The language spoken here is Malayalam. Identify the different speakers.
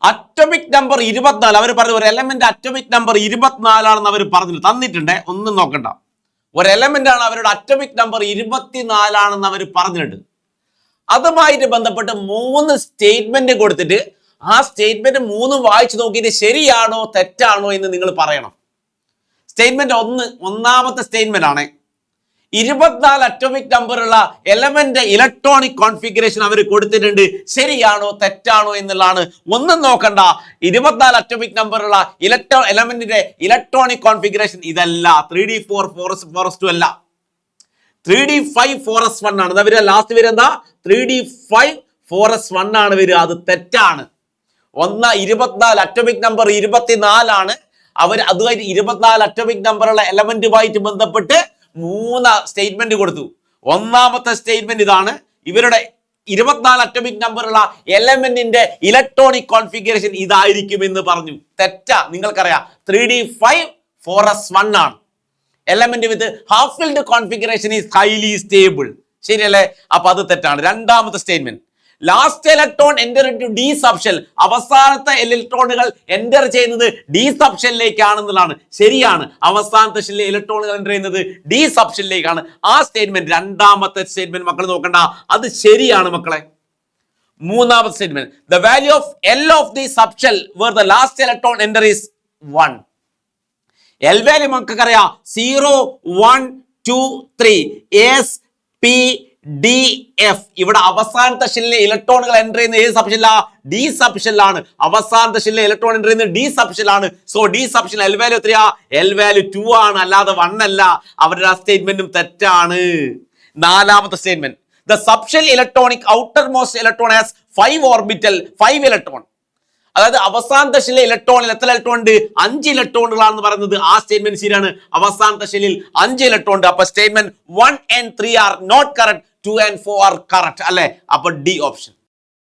Speaker 1: അറ്റോമിക് നമ്പർ 24 അവർ പറഞ്ഞു ഒരു എലമെന്റ് അറ്റോമിക് നമ്പർ 24 ആണെന്ന് അവർ പറഞ്ഞു തന്നിട്ടുണ്ട്. ഒന്നും നോക്കണ്ട, ഒരു എലമെന്റ് ആണ് അവരുടെ അറ്റോമിക് നമ്പർ 24 ആണെന്ന് അവർ പറഞ്ഞിട്ടുണ്ട്. അതുമായിട്ട് ബന്ധപ്പെട്ട് 3 സ്റ്റേറ്റ്മെന്റ് കൊടുത്തിട്ട് ആ സ്റ്റേറ്റ്മെന്റ് 3 വായിച്ചു നോക്കിയിട്ട് ശരിയാണോ തെറ്റാണോ എന്ന് നിങ്ങൾ പറയണം. സ്റ്റേറ്റ്മെന്റ് ഒന്നാമത്തെ സ്റ്റേറ്റ്മെന്റ് ആണ് 24 അറ്റോമിക് നമ്പറുള്ള എലമെന്റ് ഇലക്ട്രോണിക് കോൺഫിഗറേഷൻ അവർ കൊടുത്തിട്ടുണ്ട്. ശരിയാണോ തെറ്റാണോ എന്നുള്ളതാണ്. ഒന്നും നോക്കണ്ട, 24 അറ്റോമിക് നമ്പറുള്ള എലമെന്റിന്റെ ഇലക്ട്രോണിക് കോൺഫിഗറേഷൻ ഇതല്ല. 3d4 4s2 അല്ല, 3d5 4s1 ആണ്. വരിക ലാസ്റ്റ് വരിക എന്താ 3d5 4s1 ആണ് വരിക. അത് തെറ്റാണ്. 24 അറ്റോമിക് നമ്പർ 24 ആണ്. അവർ അതുമായിട്ട് 24 അറ്റോമിക് നമ്പറുള്ള എലമെന്റുമായിട്ട് ബന്ധപ്പെട്ട് 3 സ്റ്റേറ്റ്മെന്റ് കൊടുത്തു. ഒന്നാമത്തെ സ്റ്റേറ്റ്മെന്റ് ഇതാണ്, ഇവരുടെ 24 അറ്റോമിക് നമ്പറുള്ള എലമെന്റിന്റെ ഇലക്ട്രോണിക് കോൺഫിഗറേഷൻ ഇതായിരിക്കും എന്ന് പറഞ്ഞു. തെറ്റാ, നിങ്ങൾക്കറിയാം 3d5 4s1 ആണ്. Element with half filled configuration is highly stable. ശരിയല്ലേ? അപ്പൊ അത് തെറ്റാണ്. രണ്ടാമത്തെ statement last electron enter into D subshell, അവസാനത്തെ ഇലക്ട്രോണുകൾ എൻ്റർ ചെയ്യുന്നത് ഡി സബ്ഷെല്ലിലേക്കാണെന്നുള്ളതാണ്. ശരിയാണ്, അവസാനത്തെ ഷെല്ലിലെ ഇലക്ട്രോണുകൾ എൻ്റർ ചെയ്യുന്നത് ഡി സബ്ഷെല്ലിലേക്കാണ്. ആ സ്റ്റേറ്റ്മെന്റ് രണ്ടാമത്തെ സ്റ്റേറ്റ്മെന്റ് മക്കൾ നോക്കണ്ട, അത് ശരിയാണ് മക്കളെ. മൂന്നാമത്തെ statement the value of L of the subshell where the last electron enter is 1. L value മക്കൾക്ക് അറിയാം 0 1 2 3 എസ് പി ഡി എഫ്. ഇവിടെ അവസാനത്തെ ഷെല്ലിലെ ഇലക്ട്രോണുകൾ എൻ്റർ ചെയ്യുന്ന ഏത് സബ്ഷെല്ലാ? ഡി സബ്ഷെല്ലാണ്. അവസാനത്തെ ഷെല്ലിലെ ഇലക്ട്രോൺ എൻ്റർ ചെയ്യുന്നത് ഡി സബ്ഷെല്ലാണ്. So d subshell l value എത്രയാ? എൽ വാല്യൂ 2 ആണ്, അല്ലാതെ 1 അല്ല. അവരുടെ ആ സ്റ്റേറ്റ്മെന്റും തെറ്റാണ്. നാലാമത്തെ statement the subshell electronic outer most electron has 5 orbital 5 electron. അതായത് അവസാനത്തെ ഷെല്ലിൽ ഇലക്ട്രോണിൽ എത്ര ഇലക്ട്രോൺ ഉണ്ട്? 5 ഇലക്ട്രോണുകളാണെന്ന് പറയുന്നത്. ആ സ്റ്റേറ്റ്മെന്റ് ശരിയാണ്. അവസാനത്തെ ഷെല്ലിൽ 5 ഇലക്ട്രോൺ ഉണ്ട്. അപ്പൊ statement 1 and 3 are not correct, 2 and 4 are correct അല്ലെ? അപ്പൊ ഡി ഓപ്ഷൻ.